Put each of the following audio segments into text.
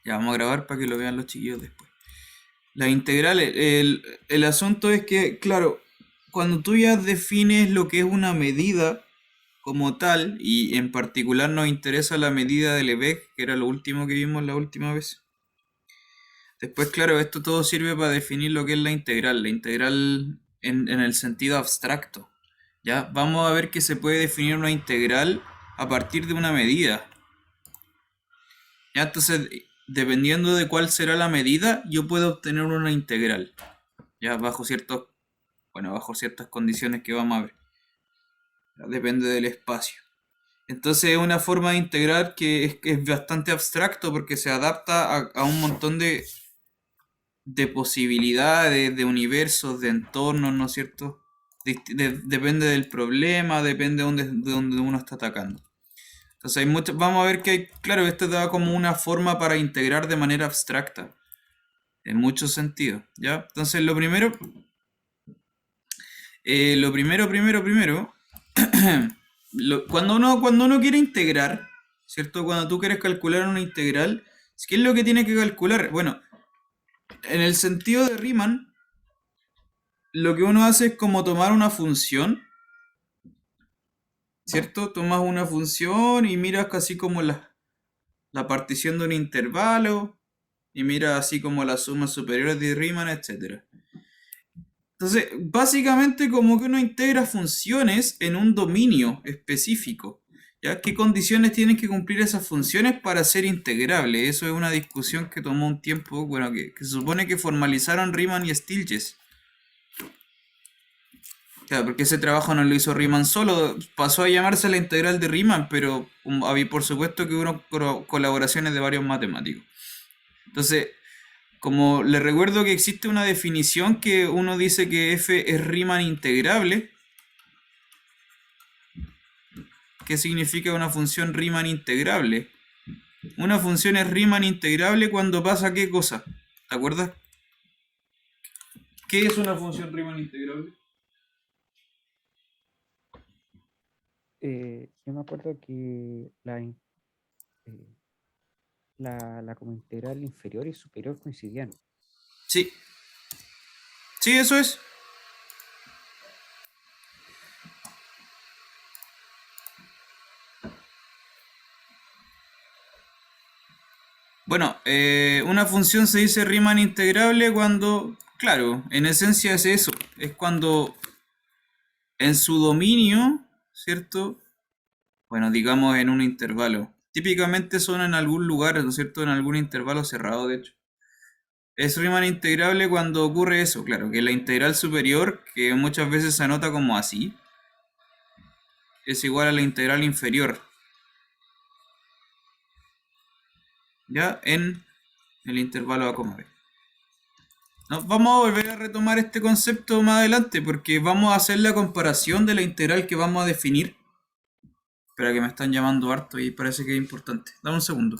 Ya vamos a grabar para que lo vean los chiquillos después. La integral, el asunto es que, claro, cuando tú ya defines lo que es una medida como tal, y en particular nos interesa la medida de Lebesgue, que era lo último que vimos la última vez. Después, claro, esto todo sirve para definir lo que es la integral en el sentido abstracto. ¿Ya? Vamos a ver que se puede definir una integral a partir de una medida. ¿Ya? Entonces, dependiendo de cuál será la medida, yo puedo obtener una integral. ¿Ya? Bajo ciertas condiciones que vamos a ver. ¿Ya? Depende del espacio. Entonces es una forma de integrar que es bastante abstracto porque se adapta a un montón de posibilidades, de universos, de entornos, ¿no es cierto? Depende del problema, depende de donde uno está atacando. Entonces vamos a ver que hay, claro, esto da como una forma para integrar de manera abstracta, en muchos sentidos, ¿ya? Entonces primero, cuando uno quiere integrar, ¿cierto? Cuando tú quieres calcular una integral, ¿qué es lo que tiene que calcular? Bueno, en el sentido de Riemann, lo que uno hace es como tomar una función, ¿cierto? Tomas una función y miras casi como la partición de un intervalo, y miras así como las sumas superiores de Riemann, etcétera. Entonces, básicamente como que uno integra funciones en un dominio específico. ¿Ya? ¿Qué condiciones tienen que cumplir esas funciones para ser integrables? Eso es una discusión que tomó un tiempo, bueno, que se supone que formalizaron Riemann y Stieltjes. Claro, porque ese trabajo no lo hizo Riemann solo, pasó a llamarse la integral de Riemann, pero había por supuesto que hubo colaboraciones de varios matemáticos. Entonces, como le recuerdo que existe una definición que uno dice que f es Riemann integrable. ¿Qué significa una función Riemann integrable? Una función es Riemann integrable cuando pasa qué cosa. ¿Te acuerdas? ¿Qué es una función Riemann integrable? Yo me acuerdo que eh, la como integral inferior y superior coincidían. Sí, sí, eso es. Bueno, una función se dice Riemann integrable cuando, claro, en esencia es eso. Es cuando en su dominio, ¿cierto? Bueno, digamos en un intervalo. Típicamente son en algún lugar, ¿no es cierto? En algún intervalo cerrado, de hecho. Es Riemann integrable cuando ocurre eso, claro, que la integral superior, que muchas veces se anota como así, es igual a la integral inferior, ¿ya? En el intervalo A, B. No, vamos a volver a retomar este concepto más adelante porque vamos a hacer la comparación de la integral que vamos a definir. Espera que me están llamando harto y parece que es importante. Dame un segundo.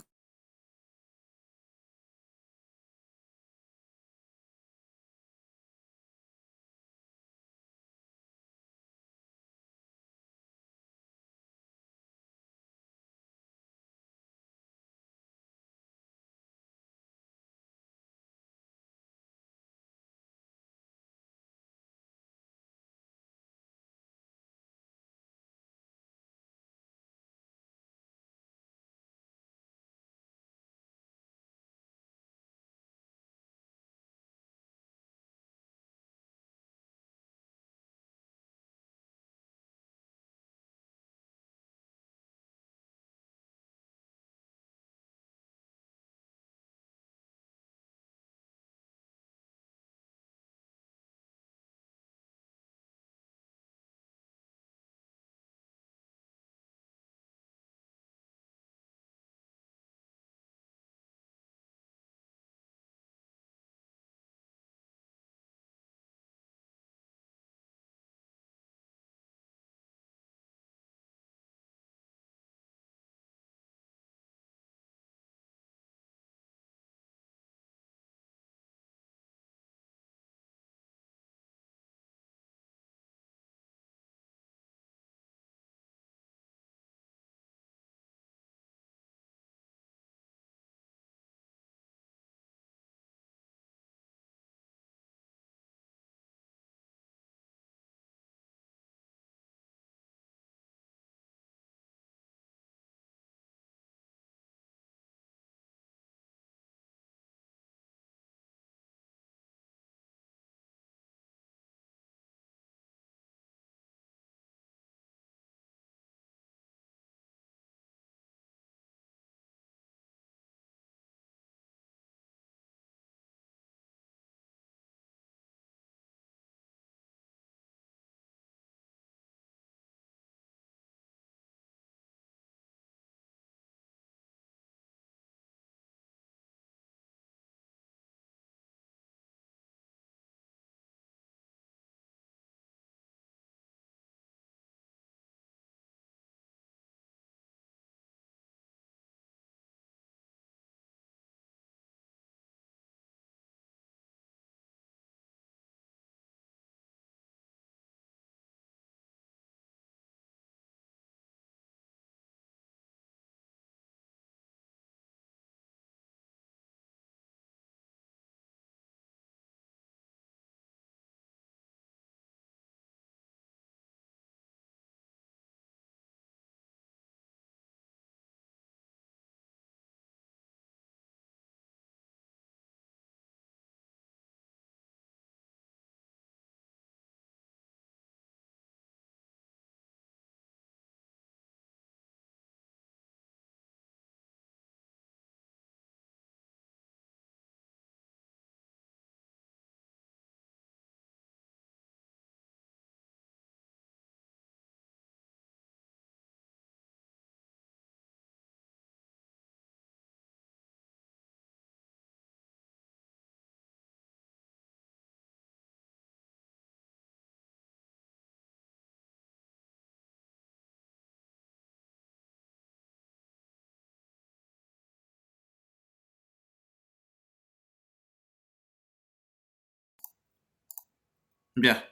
Ya.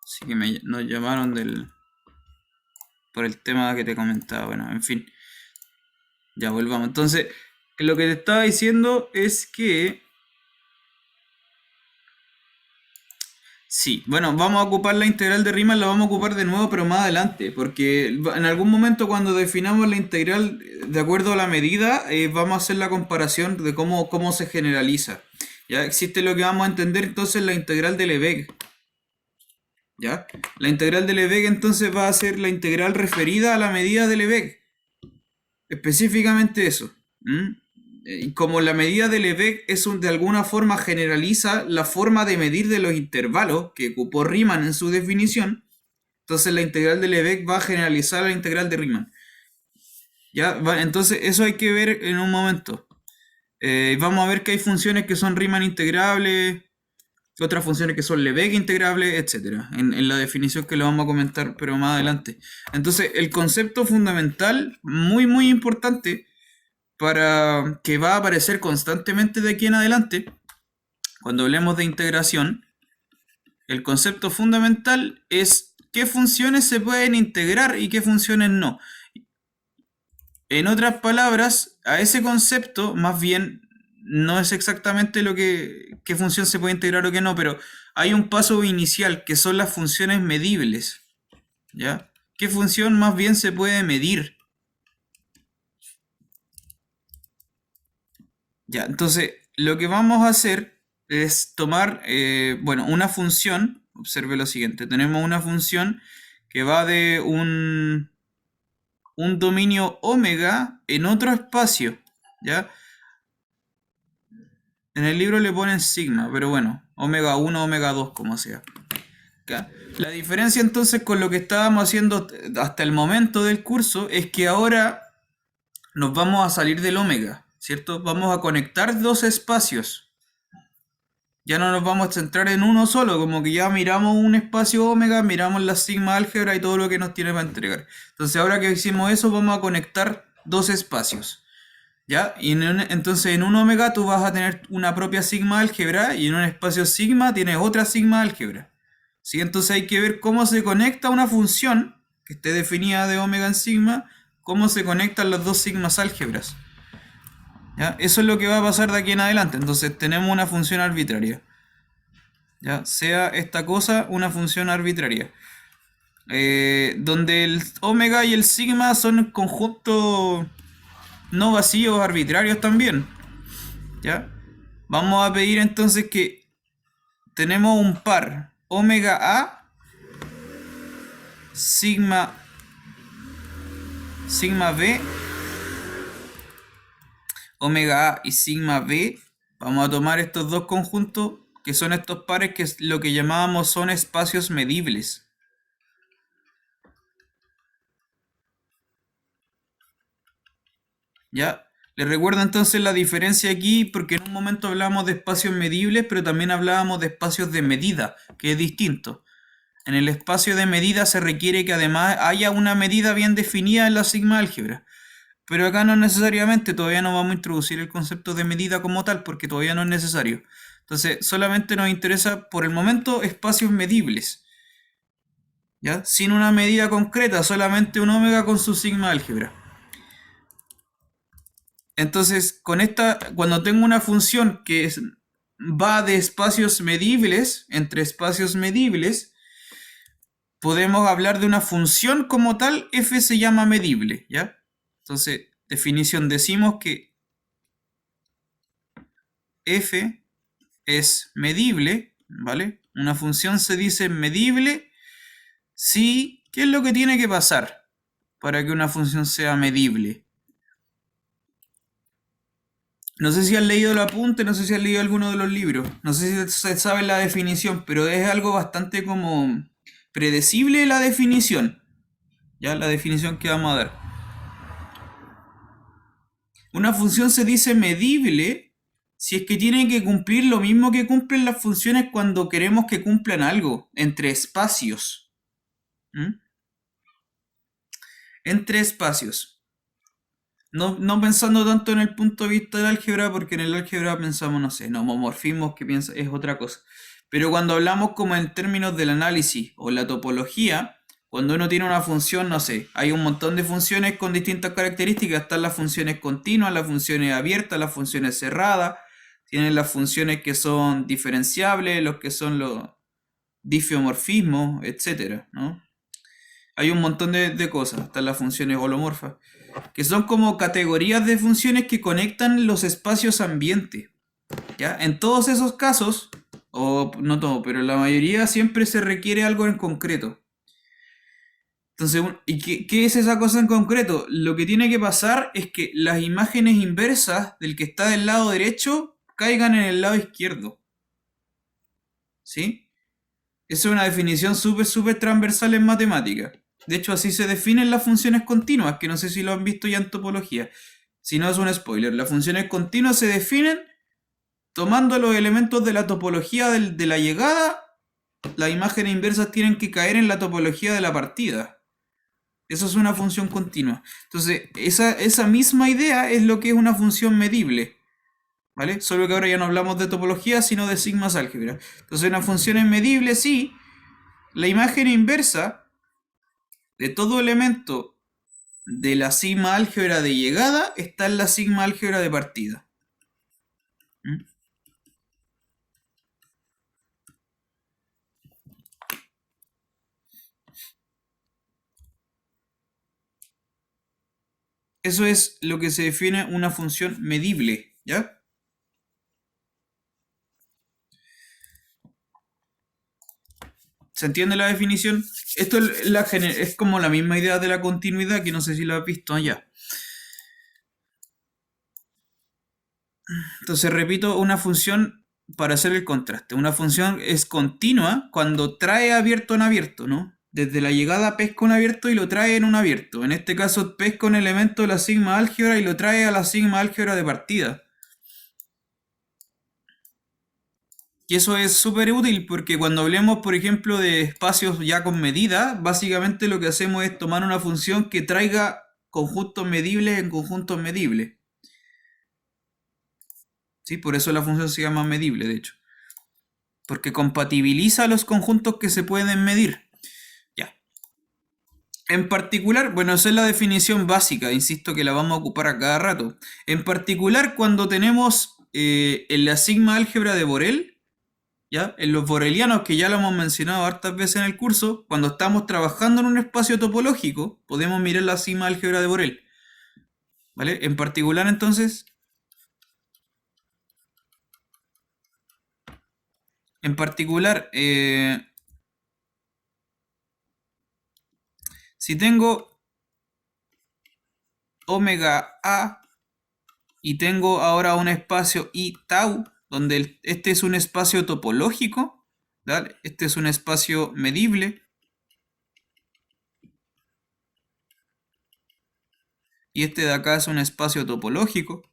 Así que nos llamaron por el tema que te comentaba. Bueno, en fin. Ya volvamos. Entonces, lo que te estaba diciendo es que... Sí, bueno, vamos a ocupar la integral de Riemann, la vamos a ocupar de nuevo, pero más adelante, porque en algún momento cuando definamos la integral de acuerdo a la medida, vamos a hacer la comparación de cómo se generaliza. Ya existe lo que vamos a entender entonces la integral de Lebesgue. ¿Ya? La integral de Lebesgue entonces va a ser la integral referida a la medida de Lebesgue. Específicamente eso. Y como la medida de Lebesgue de alguna forma generaliza la forma de medir de los intervalos que ocupó Riemann en su definición, entonces la integral de Lebesgue va a generalizar la integral de Riemann. ¿Ya? Entonces eso hay que ver en un momento. Vamos a ver que hay funciones que son Riemann integrables, otras funciones que son Lebesgue integrables, etc. En la definición que lo vamos a comentar, pero más adelante. Entonces, el concepto fundamental, muy muy importante, para que va a aparecer constantemente de aquí en adelante, cuando hablemos de integración, el concepto fundamental es qué funciones se pueden integrar y qué funciones no. En otras palabras, a ese concepto, más bien, no es exactamente qué función se puede integrar o qué no, pero hay un paso inicial que son las funciones medibles. ¿Ya? ¿Qué función más bien se puede medir? Ya, entonces, lo que vamos a hacer es tomar, bueno, una función, observe lo siguiente, tenemos una función que va de un dominio omega en otro espacio, ¿ya? En el libro le ponen sigma, pero bueno, omega 1, omega 2, como sea. ¿Ya? La diferencia entonces con lo que estábamos haciendo hasta el momento del curso es que ahora nos vamos a salir del omega, ¿cierto? Vamos a conectar dos espacios. Ya no nos vamos a centrar en uno solo, como que ya miramos un espacio omega, miramos la sigma álgebra y todo lo que nos tiene para entregar. Entonces ahora que hicimos eso, vamos a conectar dos espacios. ¿Ya? Y entonces en un omega tú vas a tener una propia sigma álgebra y en un espacio sigma tienes otra sigma álgebra. ¿Sí? Entonces hay que ver cómo se conecta una función que esté definida de omega en sigma, cómo se conectan las dos sigmas álgebras. ¿Ya? Eso es lo que va a pasar de aquí en adelante. Entonces tenemos una función arbitraria. ¿Ya? Sea esta cosa una función arbitraria. Donde el omega y el sigma son conjuntos no vacíos, arbitrarios también. ¿Ya? Vamos a pedir entonces que tenemos un par omega A, sigma B, omega A y sigma B. Vamos a tomar estos dos conjuntos, que son estos pares que es lo que llamábamos son espacios medibles. ¿Ya? Les recuerdo entonces la diferencia aquí, porque en un momento hablábamos de espacios medibles, pero también hablábamos de espacios de medida, que es distinto. En el espacio de medida se requiere que además haya una medida bien definida en la sigma álgebra. Pero acá no necesariamente, todavía no vamos a introducir el concepto de medida como tal, porque todavía no es necesario. Entonces, solamente nos interesa por el momento espacios medibles. ¿Ya? Sin una medida concreta, solamente un omega con su sigma álgebra. Entonces, cuando tengo una función que va de espacios medibles, entre espacios medibles, podemos hablar de una función como tal, f se llama medible, ¿ya? Entonces, definición, decimos que f es medible, ¿vale? Una función se dice medible si, ¿qué es lo que tiene que pasar para que una función sea medible? No sé si has leído el apunte, no sé si has leído alguno de los libros, no sé si se sabe la definición, pero es algo bastante como predecible la definición. Ya, la definición que vamos a dar. Una función se dice medible si es que tiene que cumplir lo mismo que cumplen las funciones cuando queremos que cumplan algo, entre espacios. Entre espacios. No pensando tanto en el punto de vista del álgebra, porque en el álgebra pensamos, no sé, homomorfismos, que es otra cosa. Pero cuando hablamos como en términos del análisis o la topología, cuando uno tiene una función, no sé, hay un montón de funciones con distintas características, están las funciones continuas, las funciones abiertas, las funciones cerradas, tienen las funciones que son diferenciables, los que son los difeomorfismos, etcétera, ¿no? Hay un montón de cosas, están las funciones holomorfas, que son como categorías de funciones que conectan los espacios ambiente, ¿ya? En todos esos casos, o no todo, pero en la mayoría siempre se requiere algo en concreto. Entonces, ¿y qué es esa cosa en concreto? Lo que tiene que pasar es que las imágenes inversas del que está del lado derecho caigan en el lado izquierdo, ¿sí? Esa es una definición súper transversal en matemática. De hecho, así se definen las funciones continuas, que no sé si lo han visto ya en topología. Si no es un spoiler, las funciones continuas se definen tomando los elementos de la topología de la llegada. Las imágenes inversas tienen que caer en la topología de la partida. Eso es una función continua. Entonces, esa misma idea es lo que es una función medible, ¿vale? Solo que ahora ya no hablamos de topología, sino de sigmas álgebra. Entonces, una función es medible si la imagen inversa de todo elemento de la sigma álgebra de llegada está en la sigma álgebra de partida. ¿Mm? Eso es lo que se define una función medible, ¿ya? ¿Se entiende la definición? Esto es como la misma idea de la continuidad, que no sé si la has visto allá. Entonces repito, una función, para hacer el contraste, una función es continua cuando trae abierto en abierto, ¿no? Desde la llegada pesca un abierto y lo trae en un abierto. En este caso pesca un elemento de la sigma álgebra y lo trae a la sigma álgebra de partida. Y eso es súper útil porque cuando hablemos, por ejemplo, de espacios ya con medida, básicamente lo que hacemos es tomar una función que traiga conjuntos medibles en conjuntos medibles. ¿Sí? Por eso la función se llama medible, de hecho. Porque compatibiliza los conjuntos que se pueden medir. Ya. En particular, bueno, esa es la definición básica, insisto que la vamos a ocupar a cada rato. En particular, cuando tenemos en la sigma álgebra de Borel, ¿ya? En los borelianos, que ya lo hemos mencionado hartas veces en el curso, cuando estamos trabajando en un espacio topológico, podemos mirar la sigma álgebra de Borel. ¿Vale? En particular, entonces, si tengo omega A y tengo ahora un espacio I tau, donde este es un espacio topológico, ¿vale? Este es un espacio medible, y este de acá es un espacio topológico.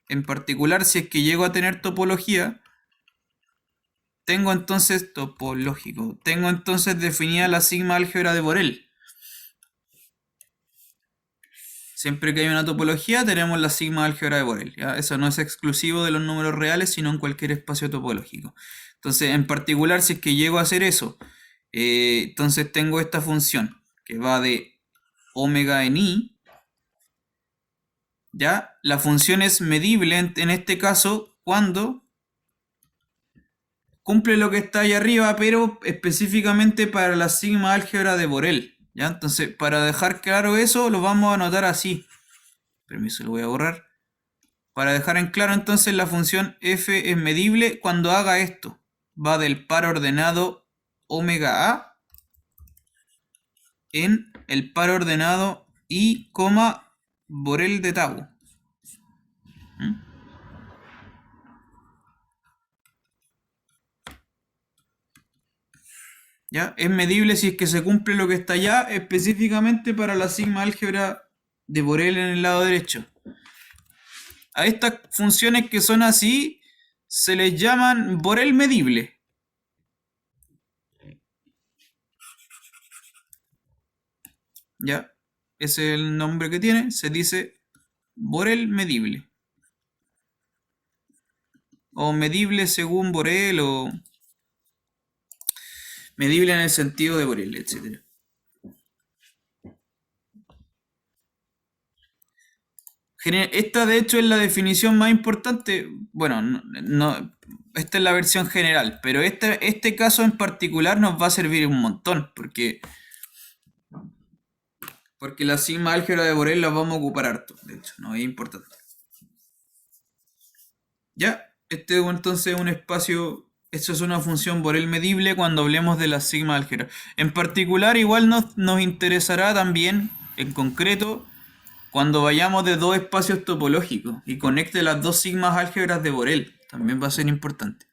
En particular, si es que llego a tener topología, tengo entonces topológico, tengo entonces definida la sigma álgebra de Borel. Siempre que hay una topología tenemos la sigma álgebra de Borel, ¿ya? Eso no es exclusivo de los números reales, sino en cualquier espacio topológico. Entonces, en particular, si es que llego a hacer eso, entonces tengo esta función que va de omega en i, ¿ya? La función es medible en este caso cuando cumple lo que está ahí arriba, pero específicamente para la sigma álgebra de Borel, ¿ya? Entonces, para dejar claro eso, lo vamos a anotar así. Permiso, lo voy a borrar. Para dejar en claro, entonces, la función f es medible cuando haga esto. Va del par ordenado omega a en el par ordenado i, Borel de tau. ¿Mm? ¿Ya? Es medible si es que se cumple lo que está allá, específicamente para la sigma álgebra de Borel en el lado derecho. A estas funciones que son así se les llaman Borel medible. ¿Ya? Ese es el nombre que tiene, se dice Borel medible. O medible según Borel, o Medible en el sentido de Borel, etc. Esta de hecho es la definición más importante. Bueno, esta es la versión general, pero este caso en particular nos va a servir un montón, porque la sigma álgebra de Borel la vamos a ocupar harto, de hecho, no es importante. Ya, este es entonces un espacio, esto es una función Borel medible cuando hablemos de la sigma álgebra. En particular, igual nos interesará también, en concreto, cuando vayamos de dos espacios topológicos y conecte las dos sigmas álgebras de Borel. También va a ser importante.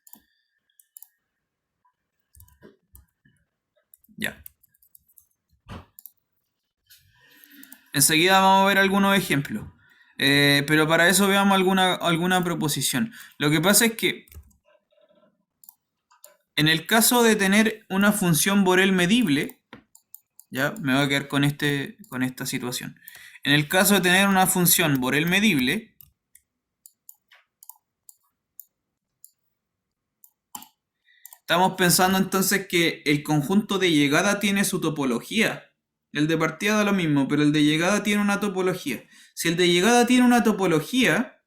Ya. Enseguida vamos a ver algunos ejemplos. Pero para eso veamos alguna proposición. Lo que pasa es que en el caso de tener una función Borel medible, ya me voy a quedar con esta situación. En el caso de tener una función Borel medible, estamos pensando entonces que el conjunto de llegada tiene su topología. El de partida da lo mismo, pero el de llegada tiene una topología. Si el de llegada tiene una topología,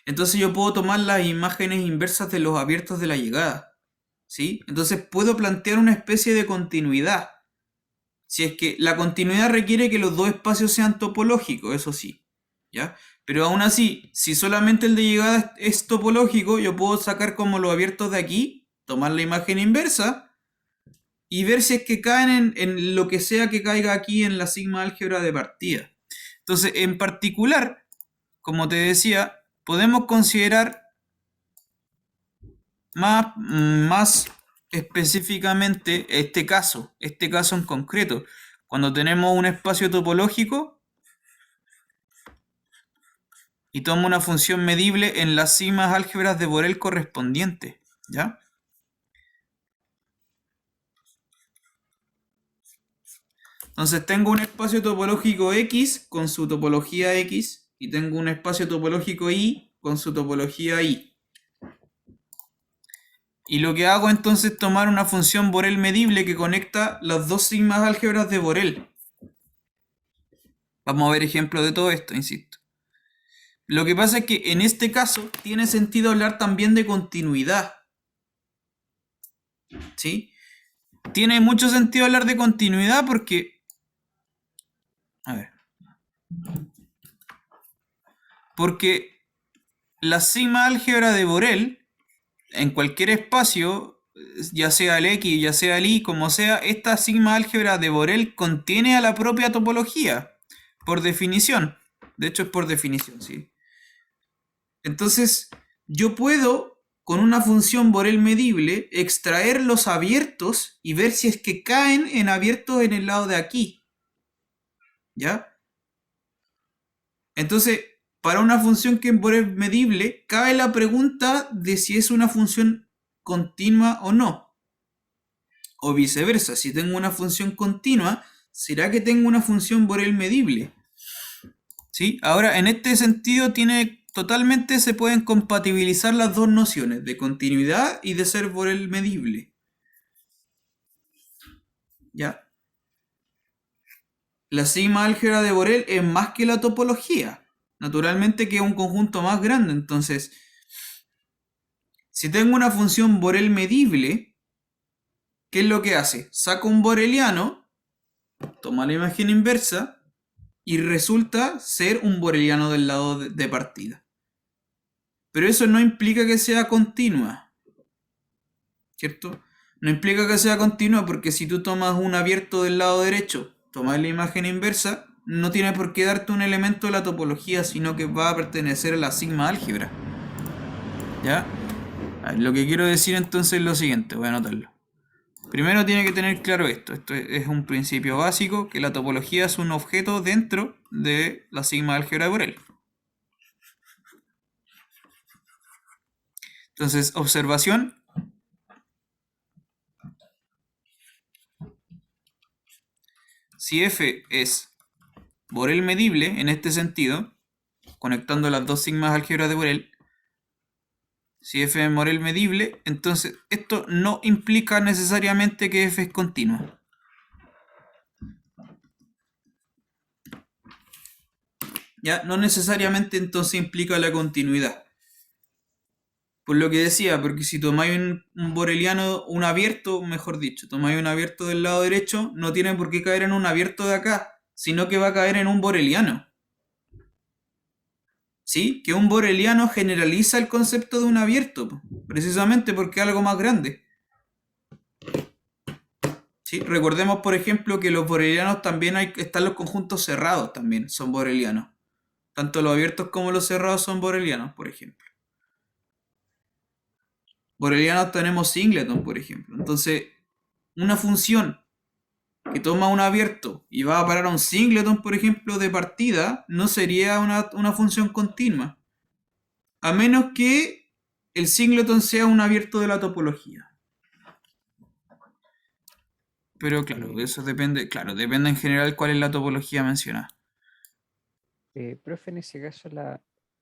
entonces yo puedo tomar las imágenes inversas de los abiertos de la llegada. ¿Sí? Entonces puedo plantear una especie de continuidad. Si es que la continuidad requiere que los dos espacios sean topológicos, eso sí. ¿Ya? Pero aún así, si solamente el de llegada es topológico, yo puedo sacar como los abiertos de aquí, tomar la imagen inversa y ver si es que caen en lo que sea que caiga aquí en la sigma álgebra de partida. Entonces, en particular, como te decía, podemos considerar más específicamente este caso en concreto. Cuando tenemos un espacio topológico y tomo una función medible en las sigmas álgebras de Borel correspondientes, ¿ya? Entonces tengo un espacio topológico X con su topología X y tengo un espacio topológico Y con su topología Y. Y lo que hago entonces es tomar una función Borel medible que conecta las dos sigmas álgebras de Borel. Vamos a ver ejemplos de todo esto, insisto. Lo que pasa es que en este caso tiene sentido hablar también de continuidad. ¿Sí? Tiene mucho sentido hablar de continuidad porque... A ver. Porque la sigma álgebra de Borel, en cualquier espacio, ya sea el X, ya sea el Y, como sea, esta sigma álgebra de Borel contiene a la propia topología, por definición. De hecho es por definición, sí. Entonces, yo puedo, con una función Borel medible, extraer los abiertos y ver si es que caen en abiertos en el lado de aquí. ¿Ya? Entonces, para una función que es Borel medible, cabe la pregunta de si es una función continua o no. O viceversa, si tengo una función continua, ¿será que tengo una función Borel medible? ¿Sí? Ahora, en este sentido, totalmente se pueden compatibilizar las dos nociones, de continuidad y de ser Borel medible. ¿Ya? La sigma álgebra de Borel es más que la topología. Naturalmente que es un conjunto más grande. Entonces, si tengo una función Borel medible, ¿qué es lo que hace? Saco un boreliano, toma la imagen inversa y resulta ser un boreliano del lado de partida. Pero eso no implica que sea continua, ¿cierto? No implica que sea continua porque si tú tomas un abierto del lado derecho, tomas la imagen inversa, no tiene por qué darte un elemento de la topología, sino que va a pertenecer a la sigma álgebra. ¿Ya? Lo que quiero decir entonces es lo siguiente, voy a anotarlo. Primero tiene que tener claro esto es un principio básico, que la topología es un objeto dentro de la sigma álgebra de Borel. Entonces, observación. Si f es Borel medible en este sentido, conectando las dos sigmas álgebras de Borel, Si f es Morel medible, entonces esto no implica necesariamente que f es continua. ¿Ya? No necesariamente entonces implica la continuidad. Por lo que decía, porque si tomáis un boreliano, un abierto, mejor dicho, tomáis un abierto del lado derecho, no tiene por qué caer en un abierto de acá, sino que va a caer en un boreliano. ¿Sí? Que un boreliano generaliza el concepto de un abierto, precisamente porque es algo más grande. ¿Sí? Recordemos, por ejemplo, que los borelianos también están los conjuntos cerrados, también son borelianos. Tanto los abiertos como los cerrados son borelianos, por ejemplo. Borelianos tenemos singleton, por ejemplo. Entonces, una función que toma un abierto y va a parar a un singleton, por ejemplo, de partida, no sería una función continua. A menos que el singleton sea un abierto de la topología. Pero claro, eso depende, claro, depende en general cuál es la topología mencionada. Profe, en ese caso,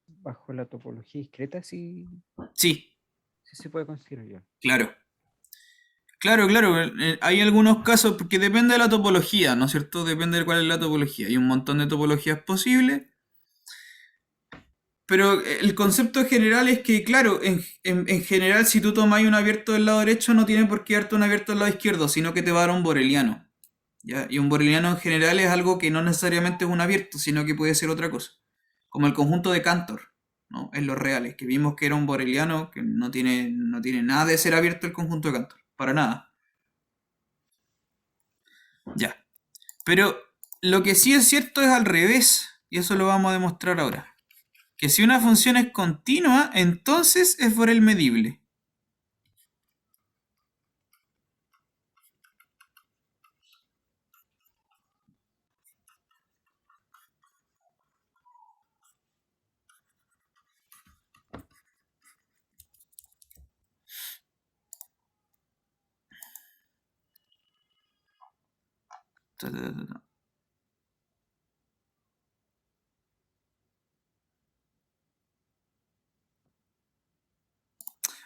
bajo la topología discreta, sí, Sí, sí se puede considerar. claro. Claro, claro, hay algunos casos, porque depende de la topología, ¿no es cierto? Depende de cuál es la topología. Hay un montón de topologías posibles, pero el concepto general es que, claro, en general, si tú tomas un abierto del lado derecho, no tiene por qué darte un abierto del lado izquierdo, sino que te va a dar un boreliano. ¿Ya? Y un boreliano en general es algo que no necesariamente es un abierto, sino que puede ser otra cosa. Como el conjunto de Cantor, ¿no? En los reales, que vimos que era un boreliano, que no tiene nada de ser abierto el conjunto de Cantor, para nada. Ya. Pero lo que sí es cierto es al revés, y eso lo vamos a demostrar ahora. Que si una función es continua, entonces es Borel medible. Ta, ta, ta, ta.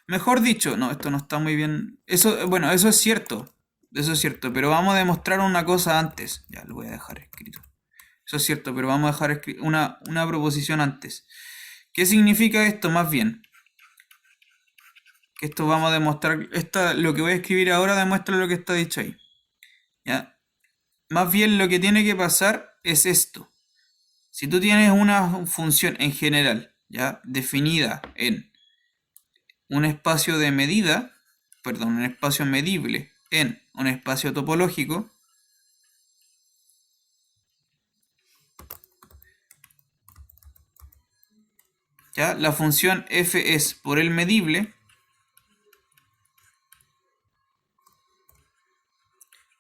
Mejor dicho, no, esto no está muy bien. Eso, bueno, eso es cierto. Eso es cierto, pero vamos a demostrar una cosa antes. Ya lo voy a dejar escrito. Eso es cierto, pero vamos a dejar una proposición antes. ¿Qué significa esto más bien? Que esto vamos a demostrar. Lo que voy a escribir ahora demuestra lo que está dicho ahí. ¿Ya? Más bien lo que tiene que pasar es esto. Si tú tienes una función en general, ¿ya? Definida en un espacio de medida, perdón, un espacio medible en un espacio topológico, ¿ya? La función f es por el medible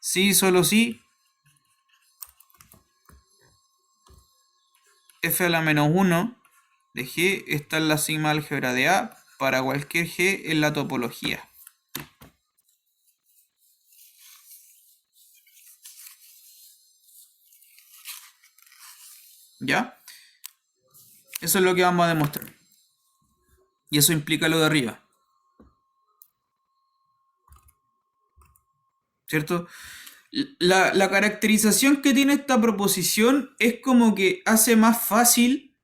si solo si f a la menos 1 de g está en la sigma álgebra de A para cualquier g en la topología. ¿Ya? Eso es lo que vamos a demostrar. Y eso implica lo de arriba. ¿Cierto? La caracterización que tiene esta proposición es como que hace más fácil,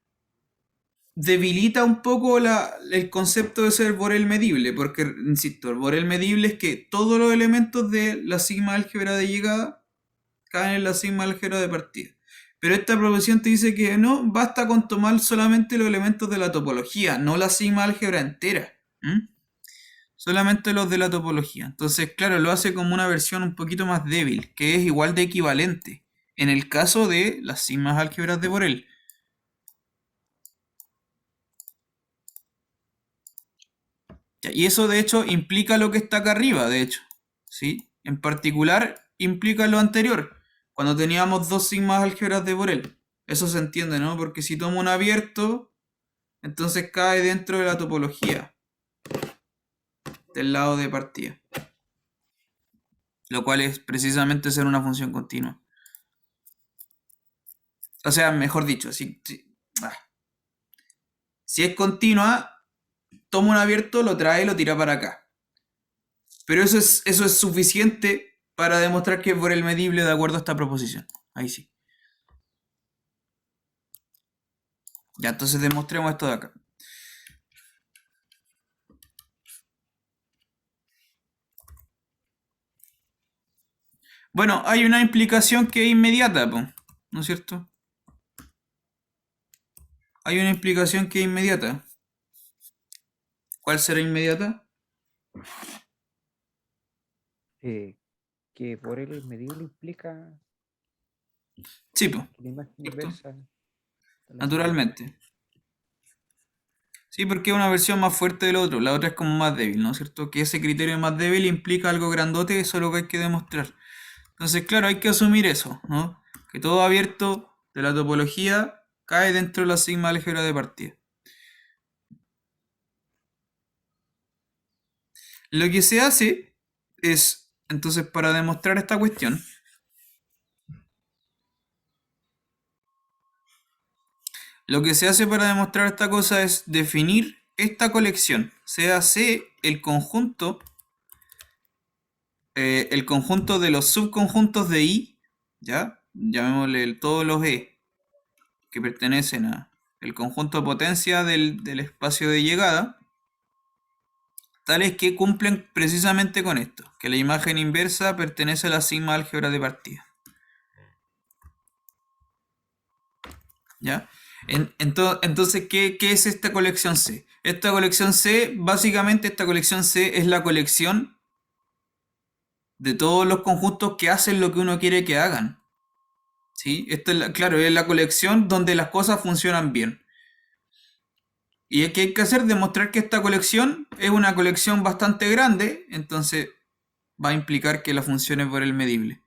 debilita un poco el concepto de ser Borel medible, porque, insisto, el Borel medible es que todos los elementos de la sigma álgebra de llegada caen en la sigma álgebra de partida. Pero esta proposición te dice que no, basta con tomar solamente los elementos de la topología, no la sigma álgebra entera. Solamente los de la topología. Entonces, claro, lo hace como una versión un poquito más débil, que es igual de equivalente en el caso de las sigmas álgebras de Borel. Y eso de hecho implica lo que está acá arriba, de hecho. ¿Sí? En particular implica lo anterior, cuando teníamos dos sigmas álgebras de Borel. Eso se entiende, ¿no? Porque si tomo un abierto, entonces cae dentro de la topología del lado de partida. Lo cual es precisamente ser una función continua. O sea, mejor dicho, si es continua, toma un abierto, lo trae y lo tira para acá. Pero eso es suficiente para demostrar que es Borel medible de acuerdo a esta proposición. Ahí sí. Ya, entonces demostremos esto de acá. Bueno, hay una implicación que es inmediata, ¿no es cierto? Hay una implicación que es inmediata. ¿Cuál será inmediata? Que por el medible implica Sí, pues, que la imagen ¿cierto? inversa es la sigma álgebra. Naturalmente. Sí, porque es una versión más fuerte del otro. La otra es como más débil, ¿no es cierto? Que ese criterio más débil implica algo grandote, eso es lo que hay que demostrar. Entonces, claro, hay que asumir eso, ¿no? Que todo abierto de la topología cae dentro de la sigma álgebra de partida. Lo que se hace es, entonces, para demostrar esta cuestión, lo que se hace para demostrar esta cosa es definir esta colección, sea C el conjunto de los subconjuntos de I, ¿ya? Llamémosle todos los E que pertenecen a el conjunto de potencia del espacio de llegada, tales que cumplen precisamente con esto, que la imagen inversa pertenece a la sigma álgebra de partida. ¿Ya? Entonces, ¿qué es esta colección C? Esta colección C, básicamente esta colección C es la colección de todos los conjuntos que hacen lo que uno quiere que hagan. ¿Sí? Claro, es la colección donde las cosas funcionan bien. Y ¿qué hay que hacer? Demostrar que esta colección es una colección bastante grande, entonces va a implicar que la función es por el medible.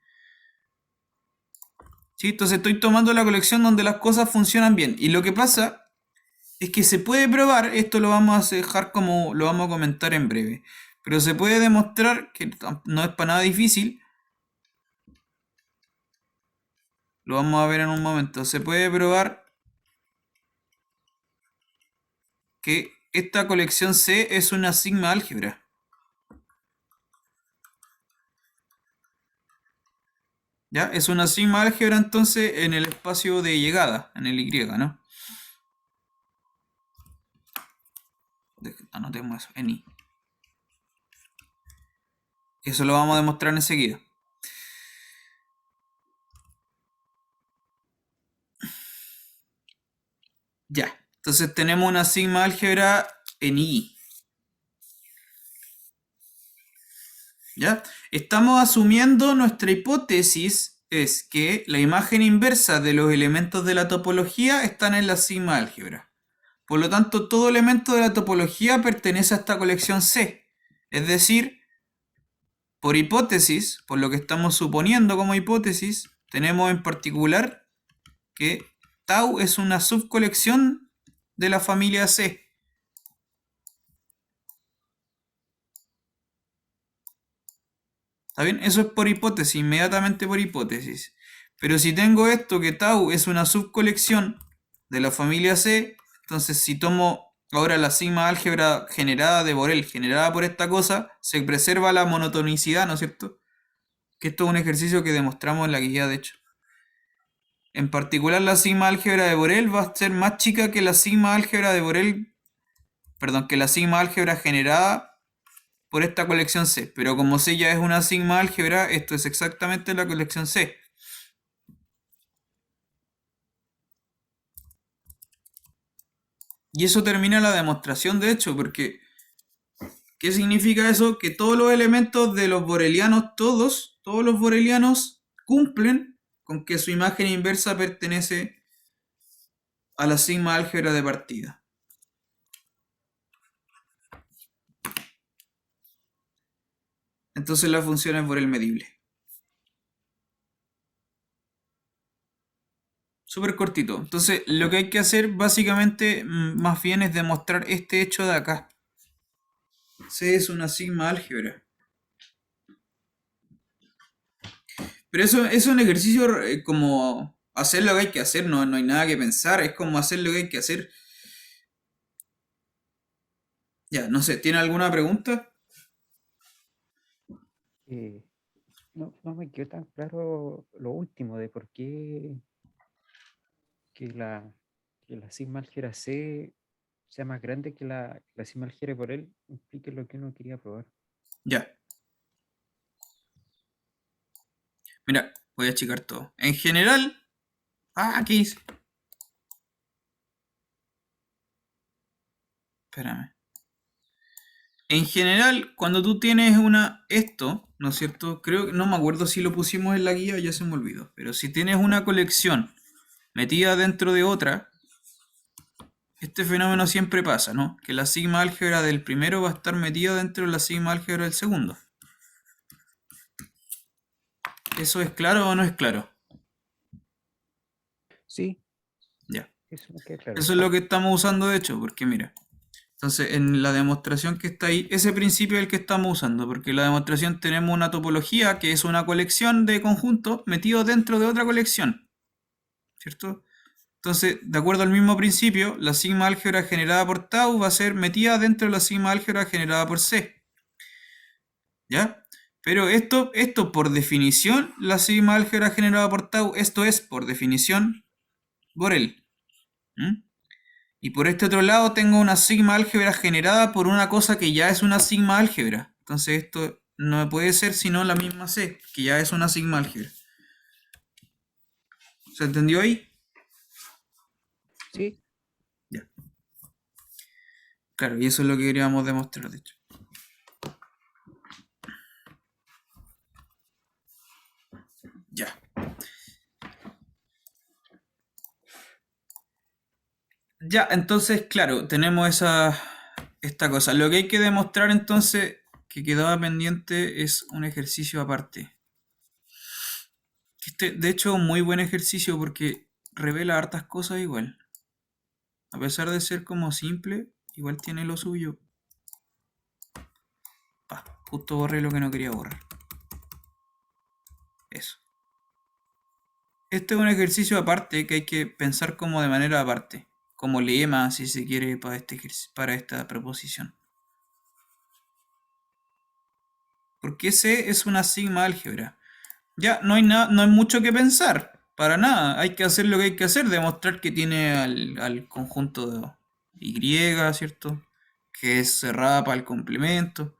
¿Sí? Entonces estoy tomando la colección donde las cosas funcionan bien. Y lo que pasa es que se puede probar, esto lo vamos a dejar como lo vamos a comentar en breve, pero se puede demostrar, que no es para nada difícil, lo vamos a ver en un momento, se puede probar que esta colección C es una sigma álgebra. ¿Ya? Es una sigma álgebra entonces en el espacio de llegada, en el Y, ¿no? Anotemos eso, en I. Eso lo vamos a demostrar enseguida. Ya, entonces tenemos una sigma álgebra en I. ¿Ya? Estamos asumiendo, nuestra hipótesis es que la imagen inversa de los elementos de la topología están en la sigma álgebra. Por lo tanto, todo elemento de la topología pertenece a esta colección C. Es decir, por hipótesis, por lo que estamos suponiendo como hipótesis, tenemos en particular que tau es una subcolección de la familia C. ¿Está bien? Eso es por hipótesis, inmediatamente por hipótesis. Pero si tengo esto, que tau es una subcolección de la familia C, entonces si tomo ahora la sigma álgebra generada de Borel, generada por esta cosa, se preserva la monotonicidad, ¿no es cierto? Que esto es un ejercicio que demostramos en la guía, de hecho. En particular, la sigma álgebra de Borel va a ser más chica que la sigma álgebra de Borel, perdón, que la sigma álgebra generada por esta colección C. Pero como C ya es una sigma álgebra, esto es exactamente la colección C. Y eso termina la demostración, de hecho, porque ¿qué significa eso? Que todos los elementos de los borelianos, todos los borelianos cumplen con que su imagen inversa pertenece a la sigma álgebra de partida. Entonces la función es Borel medible. Súper cortito. Entonces lo que hay que hacer básicamente más bien es demostrar este hecho de acá. C es una sigma álgebra. Pero eso es un ejercicio como hacer lo que hay que hacer, no hay nada que pensar, es como hacer lo que hay que hacer. Ya, no sé, ¿tiene alguna pregunta? Eh, no me quedó tan claro lo último de por qué que la sigma álgebra C sea más grande que la sigma álgebra por él, implique lo que uno quería probar. Ya, mira, voy a achicar todo. En general, aquí hice. Espérame. En general, cuando tú tienes esto, ¿no es cierto? Creo que no me acuerdo si lo pusimos en la guía, ya se me olvidó. Pero si tienes una colección metida dentro de otra, este fenómeno siempre pasa, ¿no? Que la sigma álgebra del primero va a estar metida dentro de la sigma álgebra del segundo. ¿Eso es claro o no es claro? Sí, Ya. eso me queda claro. Eso es lo que estamos usando de hecho, porque mira. Entonces, en la demostración que está ahí, ese principio es el que estamos usando, porque en la demostración tenemos una topología que es una colección de conjuntos metidos dentro de otra colección, ¿cierto? Entonces, de acuerdo al mismo principio, la sigma álgebra generada por tau va a ser metida dentro de la sigma álgebra generada por C, ¿ya? Pero esto por definición, la sigma álgebra generada por tau, esto es por definición Borel. ¿Mm? Y por este otro lado tengo una sigma álgebra generada por una cosa que ya es una sigma álgebra. Entonces esto no puede ser sino la misma C, que ya es una sigma álgebra. ¿Se entendió ahí? Sí, Ya. Claro, y eso es lo que queríamos demostrar, de hecho. Ya. Ya, entonces, claro, tenemos esta cosa. Lo que hay que demostrar entonces, que quedaba pendiente, es un ejercicio aparte. Este, de hecho, un muy buen ejercicio porque revela hartas cosas igual. A pesar de ser como simple, igual tiene lo suyo. Justo borré lo que no quería borrar. Eso. Este es un ejercicio aparte que hay que pensar como de manera aparte. Como lema, si se quiere, para esta proposición. Porque C es una sigma álgebra. Ya, no hay mucho que pensar. Para nada. Hay que hacer lo que hay que hacer. Demostrar que tiene al conjunto de Y, ¿cierto? Que es cerrada para el complemento.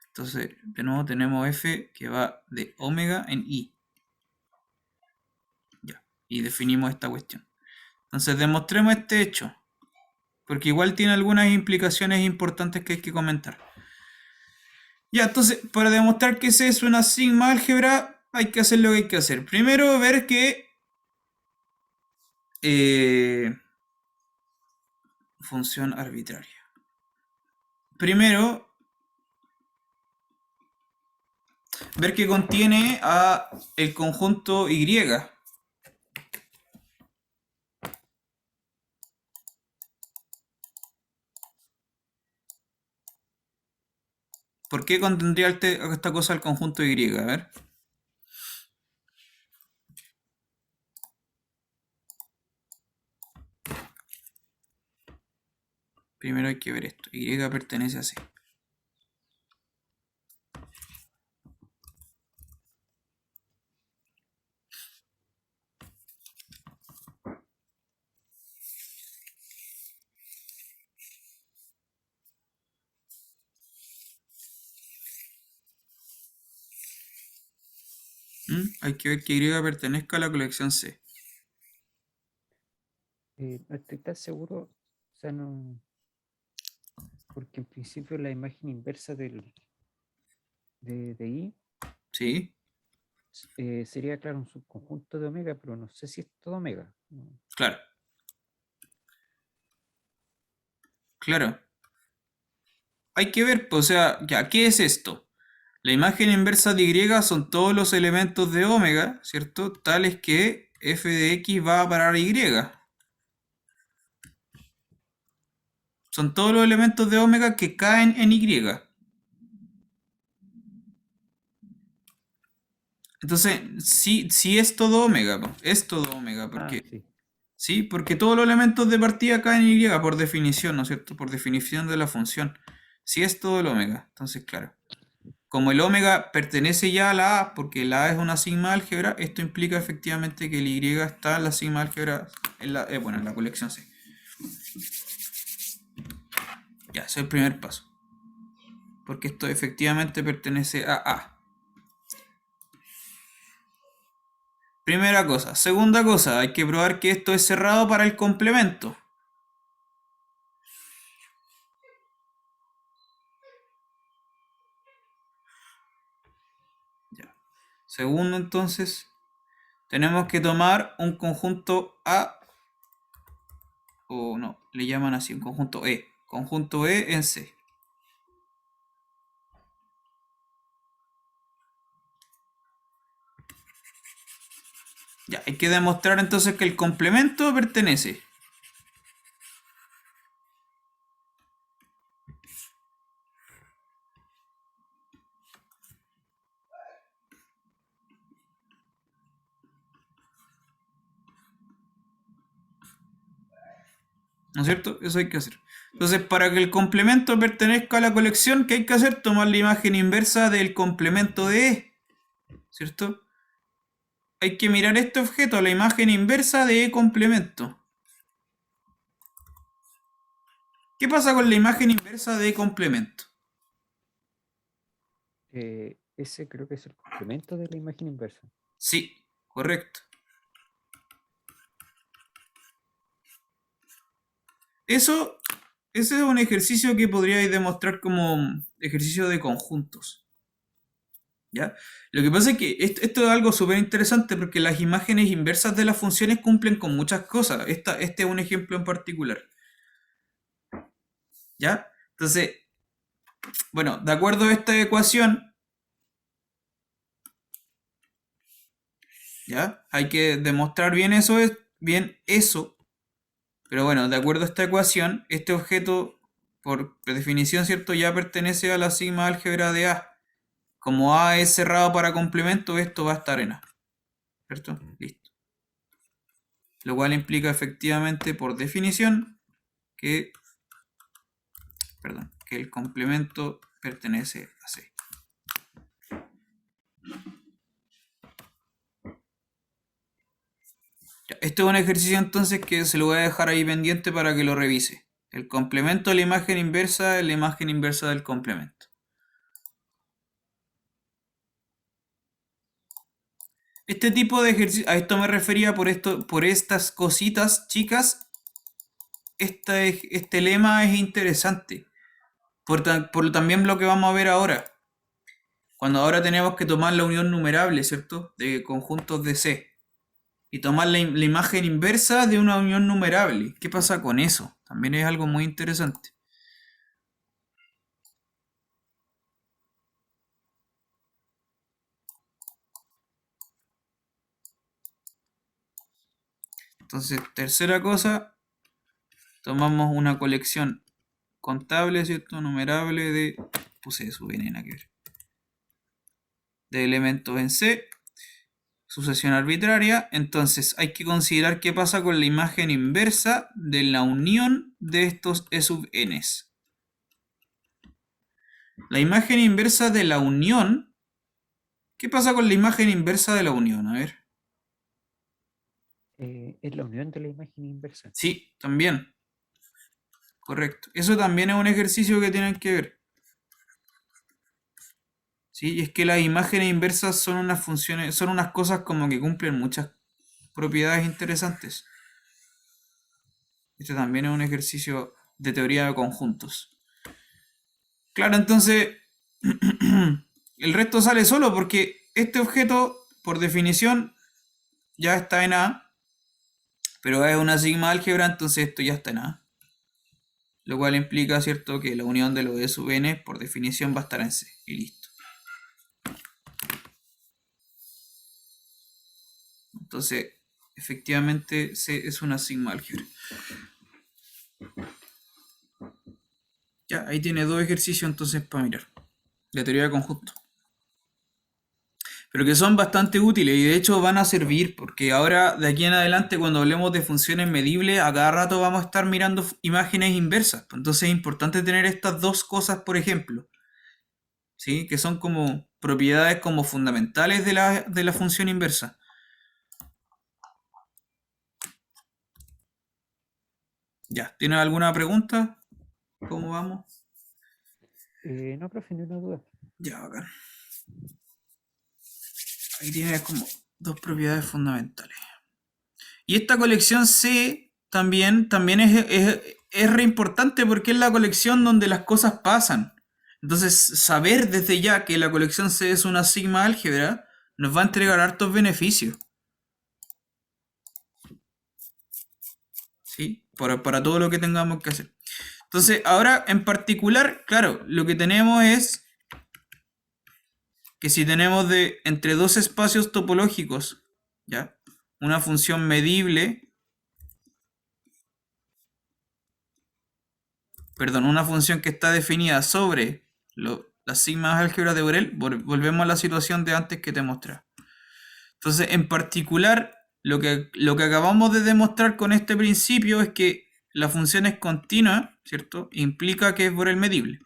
Entonces, de nuevo tenemos F que va de omega en I. Ya. Y definimos esta cuestión. Entonces, demostremos este hecho. Porque igual tiene algunas implicaciones importantes que hay que comentar. Ya, entonces, para demostrar que C es una sigma álgebra, hay que hacer lo que hay que hacer. Primero, ver que función arbitraria. Primero, ver que contiene a el conjunto Y. ¿Por qué contendría esta cosa el conjunto Y? A ver. Primero hay que ver esto. Y pertenece a C. Hay que ver que Y pertenezca a la colección C. no estoy tan seguro, o sea, no, porque en principio la imagen inversa de I ¿Sí? sería, claro, un subconjunto de omega, pero no sé si es todo omega. Claro. Claro. Hay que ver, pues, o sea, ya, ¿qué es esto? La imagen inversa de Y son todos los elementos de omega, ¿cierto? Tales que f de x va a parar a Y. Son todos los elementos de omega que caen en Y. Entonces, sí, sí es todo omega, po, es todo omega, Ah, porque sí. sí, porque todos los elementos de partida caen en Y por definición, ¿no es cierto? Por definición de la función. Si es todo el omega. Entonces, claro. Como el omega pertenece ya a la A, porque la A es una sigma álgebra, esto implica efectivamente que el Y está en la sigma álgebra, bueno, en la colección C. Ya, ese es el primer paso. Porque esto efectivamente pertenece a A. Primera cosa. Segunda cosa, hay que probar que esto es cerrado para el complemento. Ya. Segundo, entonces, tenemos que tomar un conjunto A, o no, le llaman así, un conjunto E. Conjunto E en C. Ya, hay que demostrar entonces que el complemento pertenece. ¿No es cierto? Eso hay que hacer. Entonces, para que el complemento pertenezca a la colección, ¿qué hay que hacer? Tomar la imagen inversa del complemento de E. ¿Cierto? Hay que mirar este objeto, la imagen inversa de E complemento. ¿Qué pasa con la imagen inversa de E complemento? Ese creo que es el complemento de la imagen inversa. Sí, correcto. Ese es un ejercicio que podríais demostrar como ejercicio de conjuntos. ¿Ya? Lo que pasa es que esto es algo súper interesante porque las imágenes inversas de las funciones cumplen con muchas cosas. Este es un ejemplo en particular. ¿Ya? Entonces, bueno, de acuerdo a esta ecuación, ¿ya? Hay que demostrar bien eso. Pero bueno, de acuerdo a esta ecuación, este objeto, por definición, ¿cierto? Ya pertenece a la sigma álgebra de A. Como A es cerrado para complemento, esto va a estar en A. ¿Cierto? Listo. Lo cual implica efectivamente, por definición, que, que el complemento pertenece a C. Ya, este es un ejercicio entonces que se lo voy a dejar ahí pendiente para que lo revise. El complemento de la imagen inversa es la imagen inversa del complemento. Este tipo de ejercicio, a esto me refería por estas cositas chicas. Este lema es interesante. Por también lo que vamos a ver ahora. Cuando ahora tenemos que tomar la unión numerable, ¿cierto? De conjuntos de C. Y tomar la imagen inversa de una unión numerable. ¿Qué pasa con eso? También es algo muy interesante. Entonces, tercera cosa, tomamos una colección contable, ¿cierto? Numerable de... Puse eso, viene a ver. De elementos en C. Sucesión arbitraria. Entonces, hay que considerar qué pasa con la imagen inversa de la unión de estos E sub n's. La imagen inversa de la unión. ¿Qué pasa con la imagen inversa de la unión? A ver. Es la unión de la imagen inversa. Sí, también. Correcto. Eso también es un ejercicio que tienen que ver. Sí, y es que las imágenes inversas son unas funciones, son unas cosas como que cumplen muchas propiedades interesantes. Este también es un ejercicio de teoría de conjuntos. Claro, entonces el resto sale solo porque este objeto, por definición, ya está en A, pero es una sigma álgebra, entonces esto ya está en A. Lo cual implica, ¿cierto?, que la unión de los E sub n, por definición, va a estar en C. Y listo. Entonces, efectivamente, C es una sigma álgebra. Ya, ahí tiene dos ejercicios entonces para mirar. De teoría de conjunto. pero que son bastante útiles y de hecho van a servir porque ahora de aquí en adelante cuando hablemos de funciones medibles a cada rato vamos a estar mirando imágenes inversas. Entonces es importante tener estas dos cosas, por ejemplo, ¿sí? Que son como propiedades como fundamentales de la función inversa. Ya, ¿tienes alguna pregunta? ¿Cómo vamos? No, profe, ni una duda. Ya, bacán. Ahí tienes como dos propiedades fundamentales. Y esta colección C también es re importante porque es la colección donde las cosas pasan. Entonces, saber desde ya que la colección C es una sigma álgebra nos va a entregar hartos beneficios. ¿Sí? Para todo lo que tengamos que hacer. Entonces, ahora en particular, claro, lo que tenemos es que si tenemos de entre dos espacios topológicos, ¿ya? Una función medible, perdón, una función que está definida sobre las sigmas álgebras de Borel, volvemos a la situación de antes que te mostré. Entonces, en particular, lo que acabamos de demostrar con este principio es que la función es continua, ¿cierto? Implica que es Borel medible.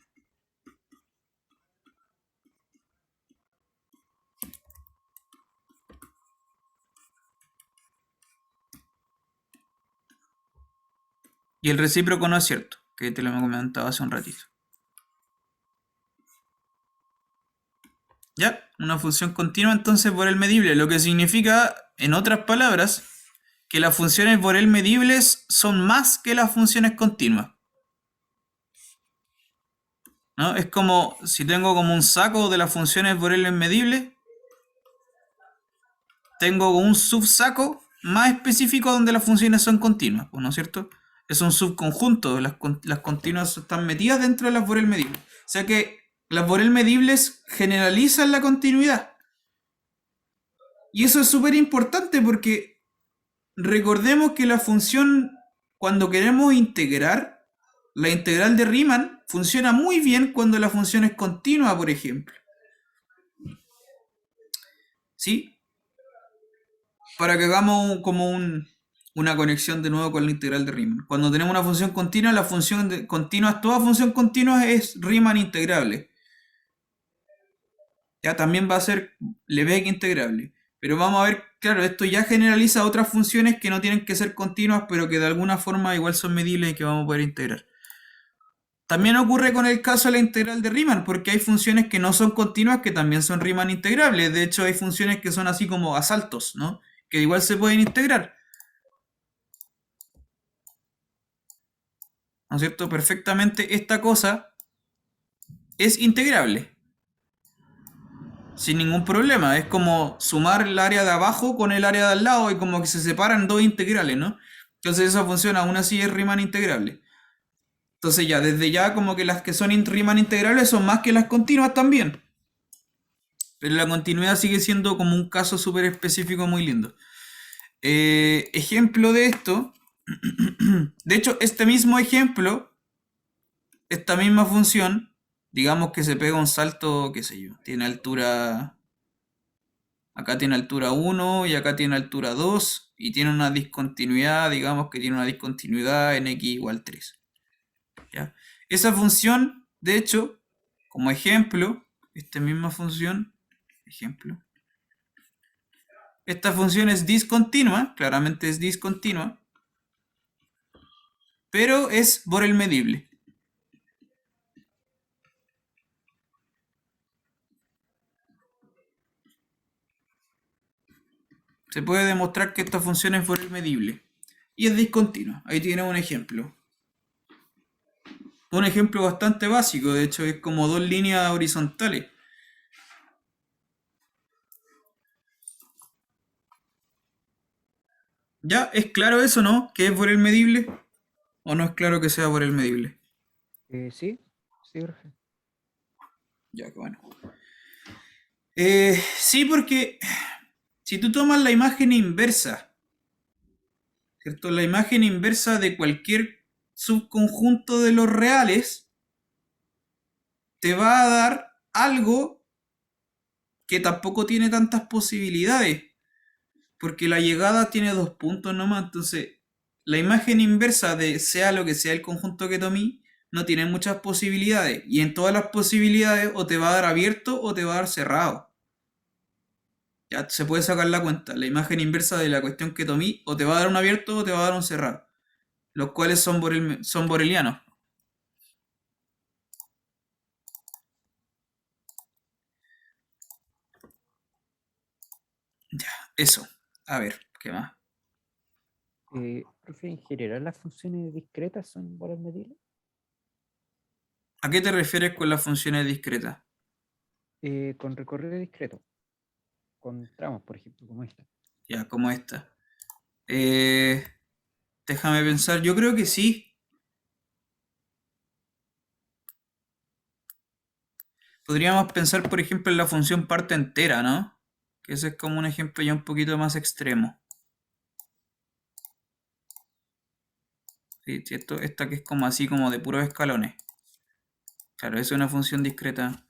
Y el recíproco no es cierto, que te lo he comentado hace un ratito. ¿Ya? Una función continua entonces Borel medible, lo que significa, en otras palabras, que las funciones Borel medibles son más que las funciones continuas. ¿No? Es como si tengo como un saco de las funciones Borel medibles, tengo un subsaco más específico donde las funciones son continuas, ¿no es cierto? Es un subconjunto, las continuas están metidas dentro de las Borel medibles. O sea que las Borel medibles generalizan la continuidad. Y eso es súper importante porque recordemos que la función, cuando queremos integrar, la integral de Riemann funciona muy bien cuando la función es continua, por ejemplo. ¿Sí? Para que hagamos una conexión de nuevo con la integral de Riemann. Cuando tenemos una función continua, la función continua, toda función continua es Riemann integrable. Ya también va a ser Lebesgue integrable. Pero vamos a ver, claro, esto ya generaliza otras funciones que no tienen que ser continuas, pero que de alguna forma igual son medibles y que vamos a poder integrar. También ocurre con el caso de la integral de Riemann, porque hay funciones que no son continuas que también son Riemann integrables. De hecho, hay funciones que son así como asaltos, ¿no? Que igual se pueden integrar. ¿No es cierto? Perfectamente esta cosa es integrable. Sin ningún problema. Es como sumar el área de abajo con el área de al lado y como que se separan dos integrales, ¿no? Entonces esa función aún así es Riemann integrable. Entonces ya, desde ya como que las que son Riemann integrables son más que las continuas también. Pero la continuidad sigue siendo como un caso súper específico muy lindo. Ejemplo de esto. De hecho, este mismo ejemplo, esta misma función, digamos que se pega un salto, qué sé yo, tiene altura... Acá tiene altura 1 y acá tiene altura 2 y tiene una discontinuidad, digamos que tiene una discontinuidad en x igual 3. ¿Ya? Esa función, de hecho, como ejemplo, esta misma función, ejemplo, esta función es discontinua, claramente es discontinua, pero es Borel medible. Se puede demostrar que esta función es Borel medible y es discontinua. Ahí tiene un ejemplo. Un ejemplo bastante básico, de hecho es como dos líneas horizontales. ¿Ya? ¿Es claro eso, no? ¿Que es Borel medible? ¿O no es claro que sea Borel medible? Sí, sí, profe. Ya, que bueno. Sí, porque si tú tomas la imagen inversa, ¿cierto? La imagen inversa de cualquier subconjunto de los reales te va a dar algo que tampoco tiene tantas posibilidades, porque la llegada tiene dos puntos nomás, entonces la imagen inversa de sea lo que sea el conjunto que tomé no tiene muchas posibilidades, y en todas las posibilidades o te va a dar abierto o te va a dar cerrado. Ya se puede sacar la cuenta, la imagen inversa de la cuestión que tomé o te va a dar un abierto o te va a dar un cerrado, los cuales son borelianos. Ya, eso. A ver, ¿qué más? Profe, en general las funciones discretas son bolas medibles. ¿A qué te refieres con las funciones discretas? Con recorrido discreto, con tramos, por ejemplo, como esta. Ya, como esta. Eh, Déjame pensar, yo creo que sí. Podríamos pensar, por ejemplo, en la función parte entera, ¿no? Que ese es como un ejemplo ya un poquito más extremo. Sí, sí, esta que es como así, como de puros escalones. Claro, eso es una función discreta.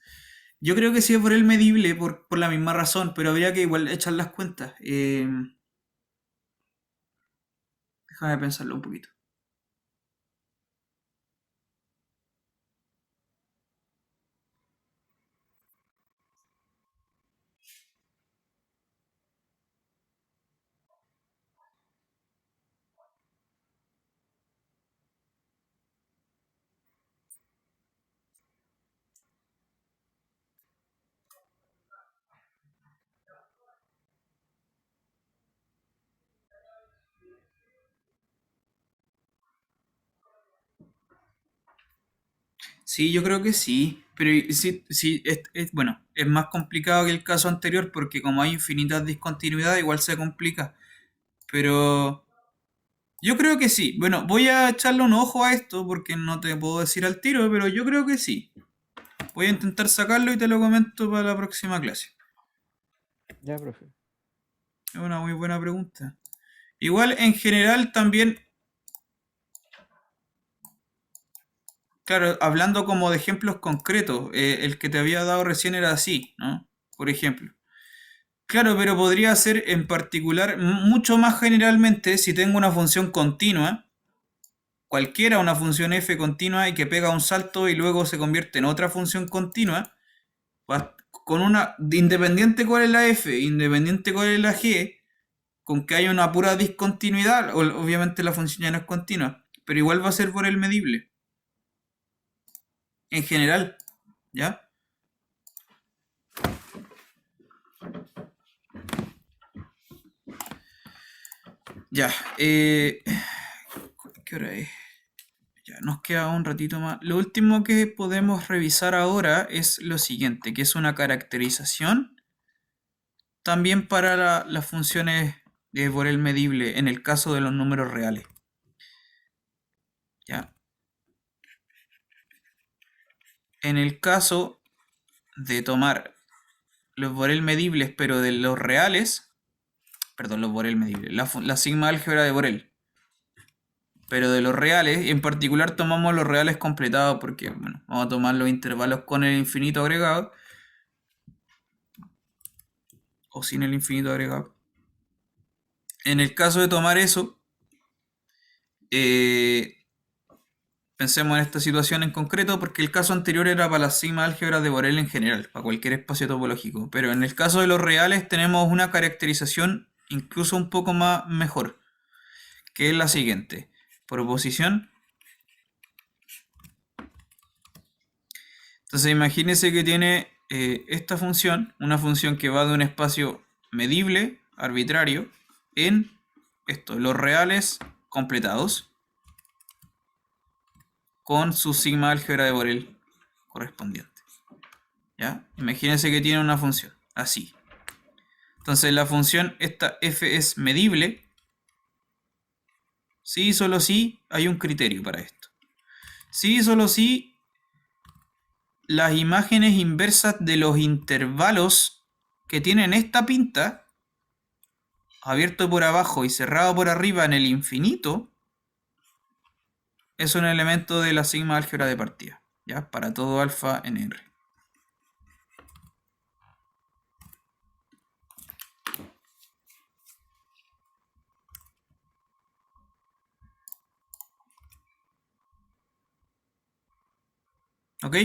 Yo creo que sí es por el medible, por la misma razón, pero habría que igual echar las cuentas. Déjame pensarlo un poquito. Sí, yo creo que sí, pero sí, sí, bueno, es más complicado que el caso anterior porque como hay infinitas discontinuidades, igual se complica. Pero yo creo que sí. Bueno, voy a echarle un ojo a esto porque no te puedo decir al tiro, pero yo creo que sí. Voy a intentar sacarlo y te lo comento para la próxima clase. Ya, profe. Es una muy buena pregunta. Igual, en general, también, claro, hablando como de ejemplos concretos, el que te había dado recién era así, ¿no? Por ejemplo. Claro, pero podría ser en particular, mucho más generalmente, si tengo una función continua, cualquiera una función f continua y que pega un salto y luego se convierte en otra función continua, con una, independiente cuál es la f, independiente cuál es la g, con que haya una pura discontinuidad, obviamente la función ya no es continua, pero igual va a ser por el medible, en general, ¿ya? Ya, ¿qué hora es? Ya, nos queda un ratito más. Lo último que podemos revisar ahora es lo siguiente, que es una caracterización también para las funciones de Borel medible en el caso de los números reales. ¿Ya? En el caso de tomar los Borel medibles, pero de los reales, perdón, los Borel medibles, la sigma álgebra de Borel, pero de los reales, y en particular tomamos los reales completados porque, bueno, vamos a tomar los intervalos con el infinito agregado o sin el infinito agregado. En el caso de tomar eso, eh, pensemos en esta situación en concreto porque el caso anterior era para las sigma álgebras de Borel en general, para cualquier espacio topológico. Pero en el caso de los reales tenemos una caracterización incluso un poco más mejor, que es la siguiente. Proposición. Entonces imagínense que tiene esta función, una función que va de un espacio medible, arbitrario, en esto, los reales completados, con su sigma álgebra de Borel correspondiente. ¿Ya? Imagínense que tiene una función, así. Entonces la función, esta f es medible, sí, solo si hay un criterio para esto. Sí, solo si las imágenes inversas de los intervalos que tienen esta pinta, abierto por abajo y cerrado por arriba en el infinito, es un elemento de la sigma álgebra de partida, ¿ya? Para todo alfa en R. ¿Ok?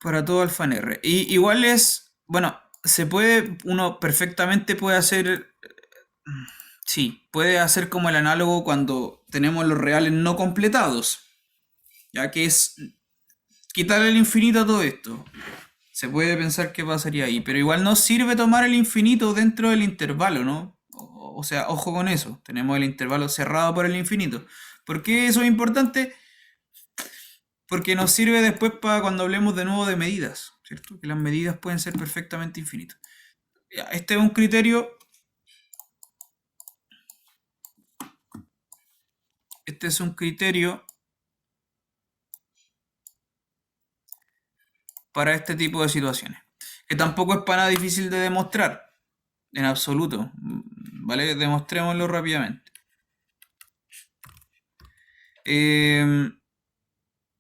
Para todo alfa en R. Y igual es, bueno, se puede, uno perfectamente puede hacer, sí, puede hacer como el análogo cuando tenemos los reales no completados, ya que es quitarle el infinito a todo esto. Se puede pensar qué pasaría ahí, pero igual no sirve tomar el infinito dentro del intervalo, ¿no? O sea, ojo con eso, tenemos el intervalo cerrado por el infinito. ¿Por qué eso es importante? Porque nos sirve después para cuando hablemos de nuevo de medidas, ¿cierto? Que las medidas pueden ser perfectamente infinitas. Este es un criterio. Este es un criterio para este tipo de situaciones. Que tampoco es para nada difícil de demostrar. En absoluto. ¿Vale? Demostrémoslo rápidamente.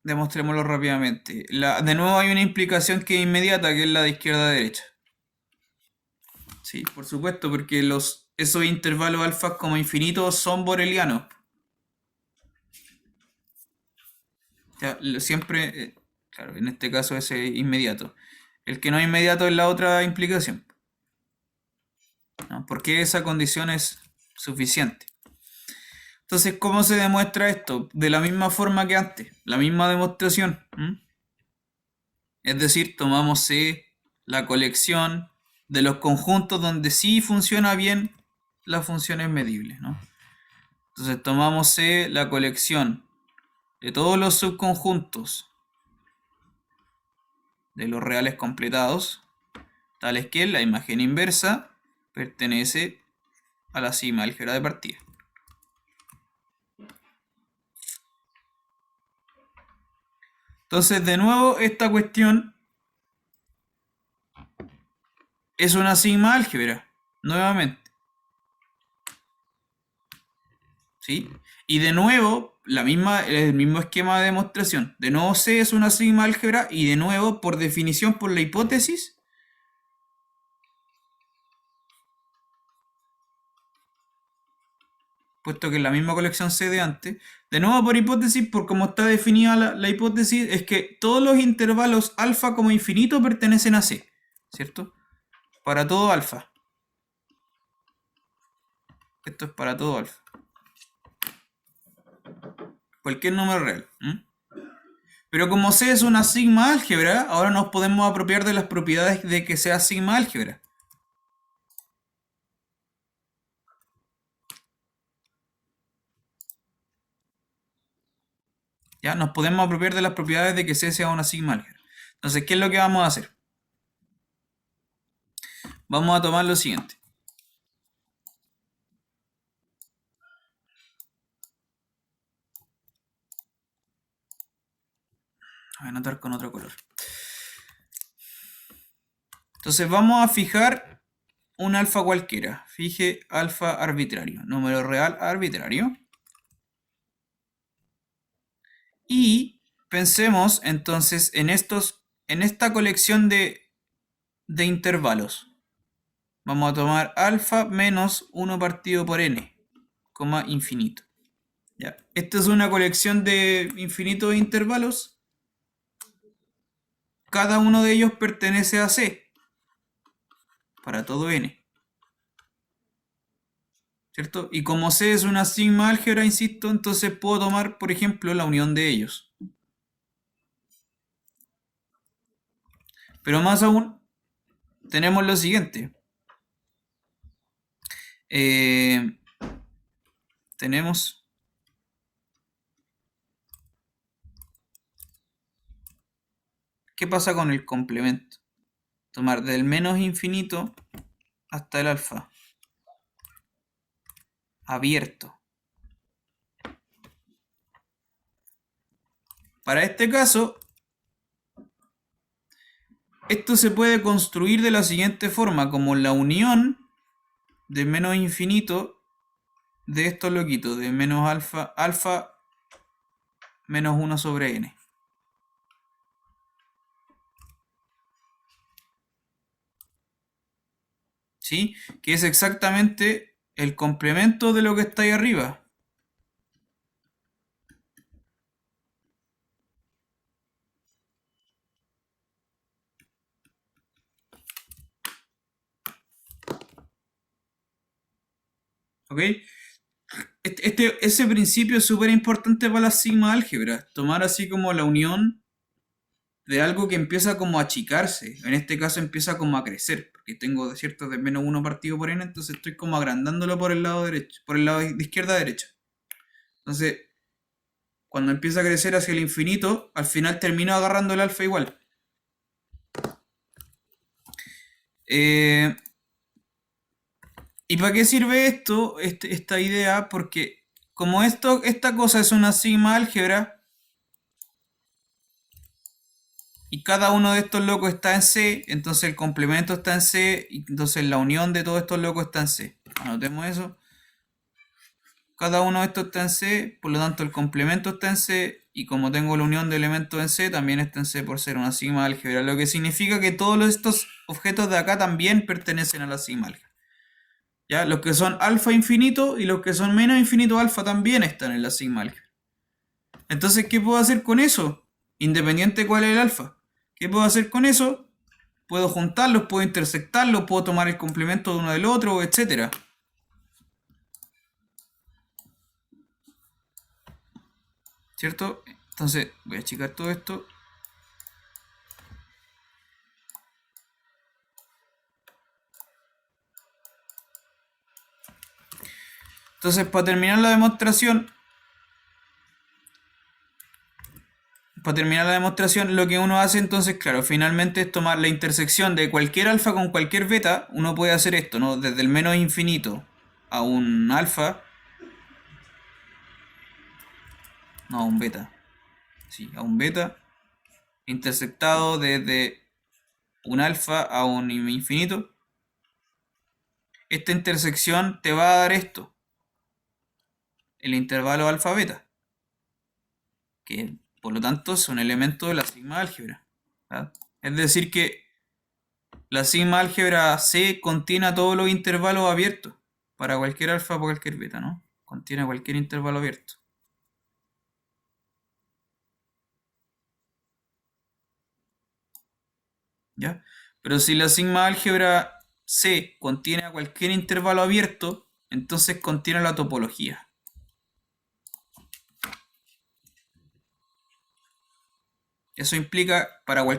Demostrémoslo rápidamente. De nuevo hay una implicación que es inmediata, que es la de izquierda a derecha. Sí, por supuesto, porque esos intervalos alfa como infinitos son borelianos. Ya, siempre, claro, en este caso es inmediato. El que no es inmediato es la otra implicación, ¿no? Porque esa condición es suficiente. Entonces, ¿cómo se demuestra esto? De la misma forma que antes, la misma demostración. Es decir, tomamos la colección de los conjuntos donde sí funciona bien las funciones medibles, ¿no? Entonces tomamos la colección de todos los subconjuntos de los reales completados, tales que la imagen inversa pertenece a la sigma álgebra de partida. Entonces, de nuevo, esta cuestión es una sigma álgebra, nuevamente. ¿Sí? Y de nuevo, el mismo esquema de demostración. De nuevo, C es una sigma álgebra y de nuevo, por definición, por la hipótesis, puesto que es la misma colección C de antes, de nuevo por hipótesis, por cómo está definida la hipótesis, es que todos los intervalos alfa como infinito pertenecen a C, ¿cierto? Para todo alfa. Esto es para todo alfa. Cualquier número real. Pero como C es una sigma álgebra, ahora nos podemos apropiar de las propiedades de que sea sigma álgebra. ¿Ya? Nos podemos apropiar de las propiedades de que C sea una sigma álgebra. Entonces, ¿qué es lo que vamos a hacer? Vamos a tomar lo siguiente. Voy a anotar con otro color. Entonces vamos a fijar un alfa cualquiera. Fije alfa arbitrario, número real arbitrario. Y pensemos entonces en esta colección de intervalos. Vamos a tomar alfa menos 1 partido por n, coma infinito. ¿Ya? Esta es una colección de infinitos intervalos. Cada uno de ellos pertenece a C, para todo n. ¿Cierto? Y como C es una sigma álgebra, insisto, entonces puedo tomar, por ejemplo, la unión de ellos. Pero más aún, tenemos lo siguiente. Tenemos ¿qué pasa con el complemento? Tomar del menos infinito hasta el alfa. Abierto. Para este caso, esto se puede construir de la siguiente forma, como la unión de menos infinito de estos loquitos, de menos alfa menos 1 sobre n. ¿Sí? Que es exactamente el complemento de lo que está ahí arriba. ¿Ok? Ese principio es súper importante para las sigma álgebras. Tomar así como la unión de algo que empieza como a achicarse. En este caso empieza como a crecer. Porque tengo cierto de menos uno partido por n, entonces estoy como agrandándolo por el lado derecho, por el lado de izquierda a derecha. Entonces, cuando empieza a crecer hacia el infinito, al final termino agarrando el alfa igual. ¿Y para qué sirve esto, esta idea? Porque como esta cosa es una sigma álgebra y cada uno de estos locos está en C, entonces el complemento está en C, y entonces la unión de todos estos locos está en C. Anotemos eso. Cada uno de estos está en C, por lo tanto el complemento está en C, y como tengo la unión de elementos en C, también está en C por ser una sigma álgebra, lo que significa que todos estos objetos de acá también pertenecen a la sigma álgebra. ¿Ya? Los que son alfa infinito y los que son menos infinito alfa también están en la sigma álgebra. Entonces, ¿qué puedo hacer con eso? Independiente de cuál es el alfa. ¿Qué puedo hacer con eso? Puedo juntarlos, puedo intersectarlos, puedo tomar el complemento de uno del otro, etc. ¿Cierto? Entonces, voy a achicar todo esto. Entonces, para terminar la demostración, lo que uno hace entonces, claro, finalmente es tomar la intersección de cualquier alfa con cualquier beta. Uno puede hacer esto, ¿no? Desde el menos infinito a un alfa. No, a un beta. Sí, a un beta. Intersectado desde un alfa a un infinito. Esta intersección te va a dar esto. El intervalo alfa-beta. Que por lo tanto es un elemento de la sigma álgebra. ¿Verdad? Es decir que la sigma álgebra C contiene a todos los intervalos abiertos. Para cualquier alfa o cualquier beta, ¿no? Contiene cualquier intervalo abierto. ¿Ya? Pero si la sigma álgebra C contiene a cualquier intervalo abierto, entonces contiene la topología. Eso implica,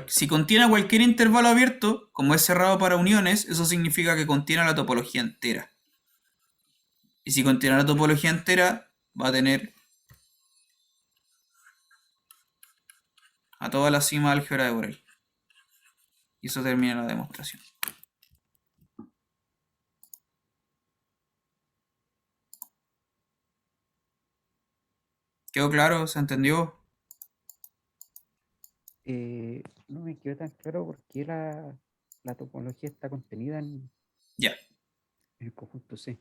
si contiene cualquier intervalo abierto, como es cerrado para uniones, eso significa que contiene la topología entera. Y si contiene la topología entera, va a tener a toda la sigma álgebra de Borel. Y eso termina la demostración. ¿Quedó claro? ¿Se entendió? No me quedó tan claro por qué la topología está contenida Ya, en el conjunto C.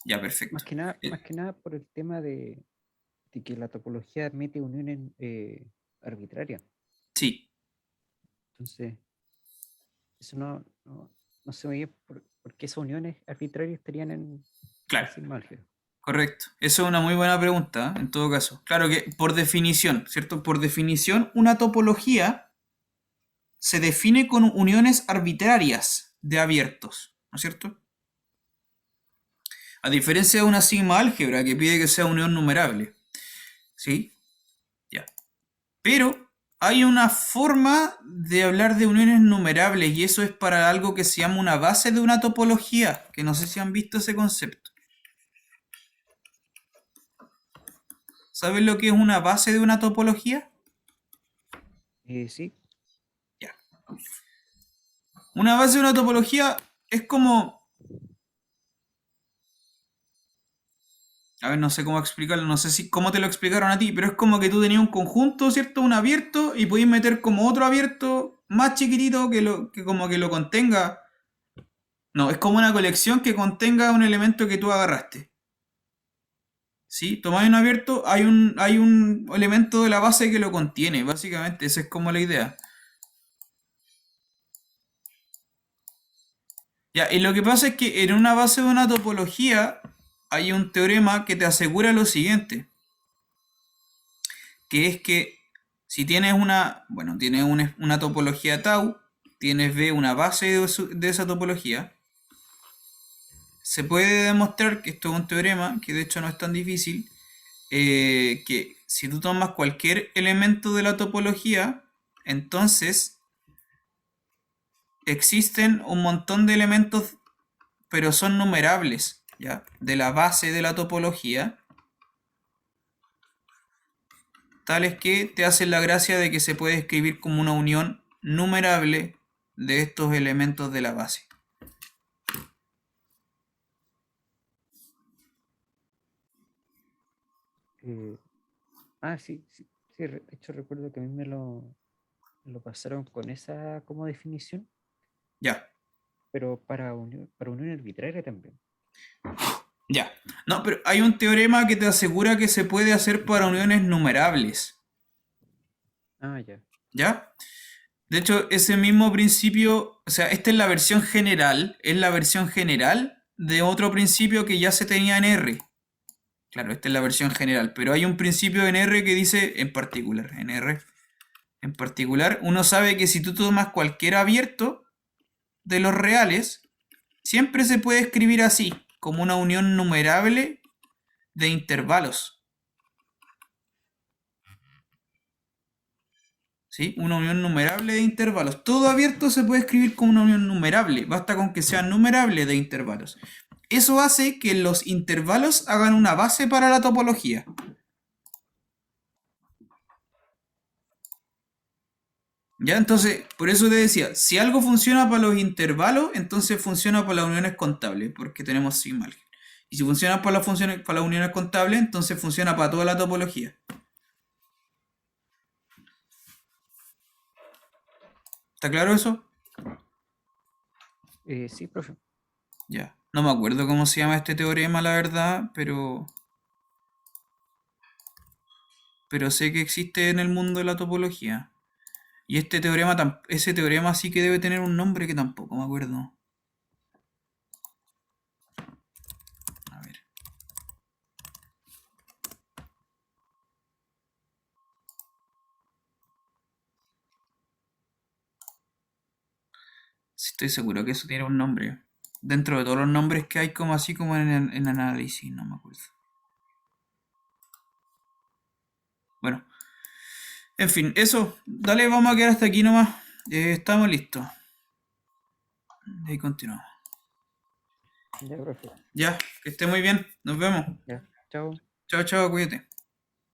ya, perfecto. Más que nada por el tema de que la topología admite uniones arbitrarias. Sí, Entonces, eso no se ve bien por qué esas uniones arbitrarias estarían en la claro, sigma álgebra. correcto. Eso es una muy buena pregunta, en todo caso. Claro que por definición, ¿cierto? Por definición, una topología se define con uniones arbitrarias de abiertos, ¿no es cierto? A diferencia de una sigma álgebra que pide que sea unión numerable. ¿Sí? Ya. Pero hay una forma de hablar de uniones numerables y eso es para algo que se llama una base de una topología, que no sé si han visto ese concepto. ¿Saben lo que es una base de una topología? Sí, Ya. Una base de una topología es como... A ver, no sé cómo explicarlo, no sé si cómo te lo explicaron a ti, pero es como que tú tenías un conjunto, ¿cierto? Un abierto y podías meter como otro abierto más chiquitito que como que lo contenga. No, es como una colección que contenga un elemento que tú agarraste. ¿Sí? Tomáis un abierto, hay un elemento de la base que lo contiene, básicamente, esa es como la idea. Ya, y lo que pasa es que en una base de una topología hay un teorema que te asegura lo siguiente, que es que si tienes una topología tau, tienes B una base de esa topología, se puede demostrar que esto es un teorema, que de hecho no es tan difícil, que si tú tomas cualquier elemento de la topología, entonces existen un montón de elementos, pero son numerables, ¿ya? De la base de la topología, tales que te hacen la gracia de que se puede escribir como una unión numerable de estos elementos de la base. Eh, sí, sí, sí, de hecho recuerdo que a mí me lo pasaron con esa como definición, Ya, pero para unión arbitraria también. ya. No, pero hay un teorema que te asegura que se puede hacer para uniones numerables. Ah, ya. ¿Ya? De hecho, ese mismo principio, o sea, esta es la versión general, es la versión general de otro principio que ya se tenía en R. Claro, esta es la versión general, pero hay un principio en R que dice en particular, en R. En particular, uno sabe que si tú tomas cualquier abierto de los reales, siempre se puede escribir así, como una unión numerable de intervalos. ¿Sí? Una unión numerable de intervalos. Todo abierto se puede escribir como una unión numerable. Basta con que sea numerable de intervalos. Eso hace que los intervalos hagan una base para la topología. ¿Ya? Entonces, por eso te decía, si algo funciona para los intervalos, entonces funciona para las uniones contables, porque tenemos sigma álgebra. Y si funciona para las uniones contables, entonces funciona para toda la topología. ¿Está claro eso? Sí, profe. Ya. No me acuerdo cómo se llama este teorema, la verdad, pero sé que existe en el mundo de la topología. Y este teorema, ese teorema sí que debe tener un nombre que tampoco me acuerdo. A ver. Sí, estoy seguro que eso tiene un nombre. Dentro de todos los nombres que hay como así como en análisis, no me acuerdo. Bueno, en fin, eso. Dale, vamos a quedar hasta aquí nomás. Estamos listos. Ahí continuamos. Ya, profe. Ya, que esté muy bien. Nos vemos. Ya. Chao. Chao, chao, cuídate.